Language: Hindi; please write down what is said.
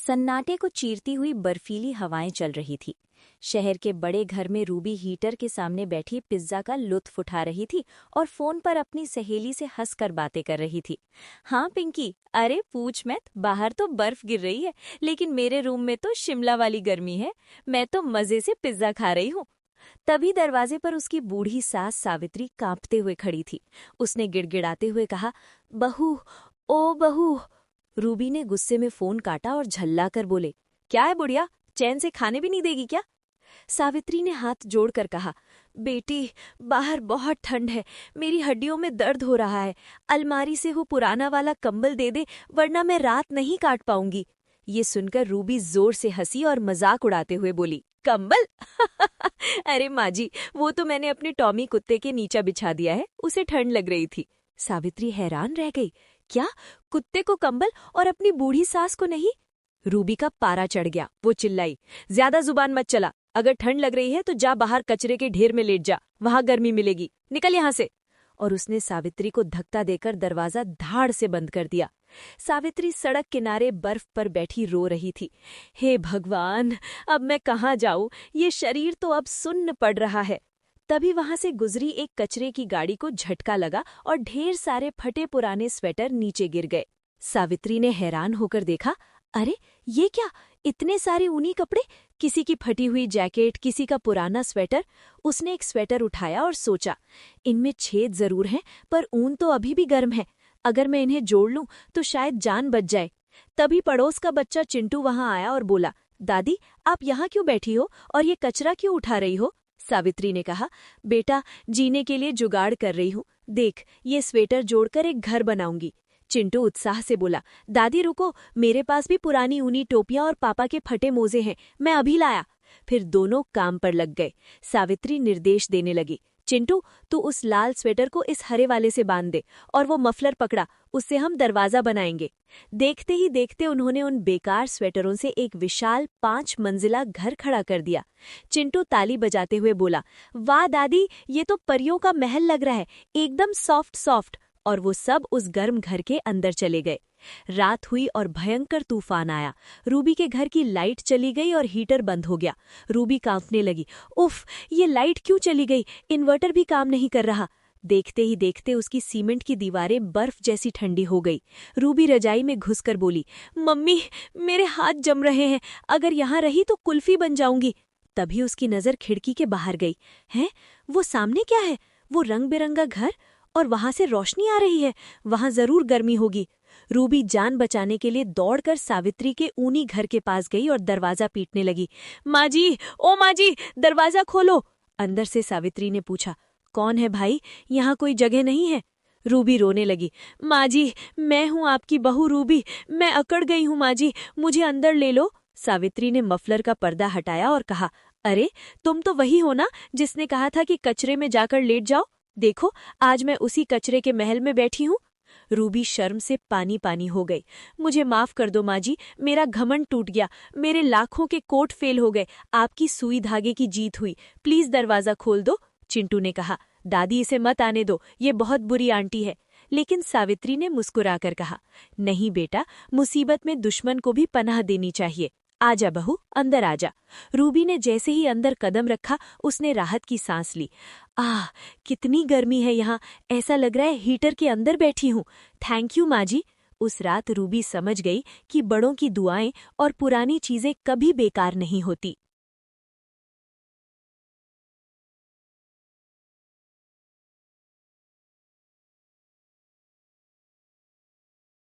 सन्नाटे को चीरती हुई बर्फीली हवाएं चल रही थी। शहर के बड़े घर में रूबी हीटर के सामने बैठी पिज्जा का लुत्फ उठा रही थी और फोन पर अपनी सहेली से हंसकर बातें कर रही थी। हाँ पिंकी, अरे पूछ मत, बाहर तो बर्फ गिर रही है, लेकिन मेरे रूम में तो शिमला वाली गर्मी है। मैं तो मजे से पिज्जा खा रही हूँ। तभी दरवाजे पर उसकी बूढ़ी सास सावित्री कांपते हुए खड़ी थी। उसने गिड़गिड़ाते हुए कहा, बहू, ओ बहू। रूबी ने गुस्से में फोन काटा और झल्लाकर बोले, क्या है बुढ़िया, चैन से खाने भी नहीं देगी क्या? सावित्री ने हाथ जोड़कर कहा, बेटी, बाहर बहुत ठंड है, मेरी हड्डियों में दर्द हो रहा है। अलमारी से वो पुराना वाला कंबल दे दे, वरना मैं रात नहीं काट पाऊंगी। ये सुनकर रूबी जोर से हंसी और मजाक उड़ाते हुए बोली, कंबल? अरे माँ जी, वो तो मैंने अपने टॉमी कुत्ते के नीचे बिछा दिया है, उसे ठंड लग रही थी। सावित्री हैरान रह गई, क्या, कुत्ते को कंबल और अपनी बूढ़ी सास को नहीं? रूबी का पारा चढ़ गया। वो चिल्लाई, ज्यादा जुबान मत चला। अगर ठंड लग रही है तो जा बाहर कचरे के ढेर में लेट जा, वहां गर्मी मिलेगी, निकल यहाँ से। और उसने सावित्री को धक्का देकर दरवाजा धाड़ से बंद कर दिया। सावित्री सड़क किनारे बर्फ पर बैठी रो रही थी। हे भगवान, अब मैं कहाँ जाऊं? ये शरीर तो अब सुन्न पड़ रहा है। तभी वहां से गुजरी एक कचरे की गाड़ी को झटका लगा और ढेर सारे फटे पुराने स्वेटर नीचे गिर गए। सावित्री ने हैरान होकर देखा, अरे ये क्या, इतने सारे ऊनी कपड़े, किसी की फटी हुई जैकेट, किसी का पुराना स्वेटर। उसने एक स्वेटर उठाया और सोचा, इनमें छेद जरूर हैं, पर ऊन तो अभी भी गर्म है। अगर मैं इन्हें जोड़ लूं तो शायद जान बच जाए। तभी पड़ोस का बच्चा चिंटू वहां आया और बोला, दादी, आप यहाँ क्यों बैठी हो और ये कचरा क्यों उठा रही हो? सावित्री ने कहा, बेटा, जीने के लिए जुगाड़ कर रही हूँ। देख, ये स्वेटर जोड़कर एक घर बनाऊंगी। चिंटू उत्साह से बोला, दादी रुको, मेरे पास भी पुरानी ऊनी टोपियां और पापा के फटे मोजे हैं, मैं अभी लाया। फिर दोनों काम पर लग गए। सावित्री निर्देश देने लगी, चिंटू, तू उस लाल स्वेटर को इस हरे वाले से बांध दे, और वो मफलर पकड़ा, उससे हम दरवाजा बनाएंगे। देखते ही देखते उन्होंने उन बेकार स्वेटरों से एक विशाल 5 मंजिला घर खड़ा कर दिया। चिंटू ताली बजाते हुए बोला, वाह दादी, ये तो परियों का महल लग रहा है, एकदम सॉफ्ट सॉफ्ट। और वो सब उस गर्म घर के अंदर चले गए। रात हुई और भयंकर तूफान आया। रूबी के घर की लाइट चली गई और हीटर बंद हो गया। रूबी कांपने लगी, उफ, ये लाइट क्यों चली गई? इन्वर्टर भी काम नहीं कर रहा। देखते ही देखते उसकी सीमेंट की दीवारें बर्फ जैसी ठंडी हो गई। रूबी रजाई में घुसकर बोली, मम्मी, मेरे हाथ जम रहे हैं, अगर यहाँ रही तो कुल्फी बन जाऊंगी। तभी उसकी नजर खिड़की के बाहर गई। हैं, वो सामने क्या है? वो रंग बिरंगा घर, और वहां से रोशनी आ रही है, वहां जरूर गर्मी होगी। रूबी जान बचाने के लिए दौड़कर सावित्री के ऊनी घर के पास गई और दरवाजा पीटने लगी। माँ जी, ओ माँ जी, दरवाजा खोलो। अंदर से सावित्री ने पूछा, कौन है भाई, यहाँ कोई जगह नहीं है? रूबी रोने लगी, माँ जी, मैं हूँ आपकी बहू रूबी, मैं अकड़ गई हूँ माँ जी, मुझे अंदर ले लो। सावित्री ने मफलर का पर्दा हटाया और कहा, अरे तुम तो वही हो ना जिसने कहा था कि कचरे में जाकर लेट जाओ। देखो, आज मैं उसी कचरे के महल में बैठी हूँ। रूबी शर्म से पानी पानी हो गई। मुझे माफ कर दो माँ जी, मेरा घमंड टूट गया, मेरे लाखों के कोट फेल हो गए, आपकी सुई धागे की जीत हुई, प्लीज दरवाजा खोल दो। चिंटू ने कहा, दादी, इसे मत आने दो, ये बहुत बुरी आंटी है। लेकिन सावित्री ने मुस्कुराकर कहा, नहीं बेटा, मुसीबत में दुश्मन को भी पनाह देनी चाहिए। आजा बहू, अंदर आजा। रूबी ने जैसे ही अंदर कदम रखा, उसने राहत की सांस ली। आह, कितनी गर्मी है यहाँ, ऐसा लग रहा है हीटर के अंदर बैठी हूँ। थैंक यू माँ जी। उस रात रूबी समझ गई कि बड़ों की दुआएं और पुरानी चीजें कभी बेकार नहीं होती।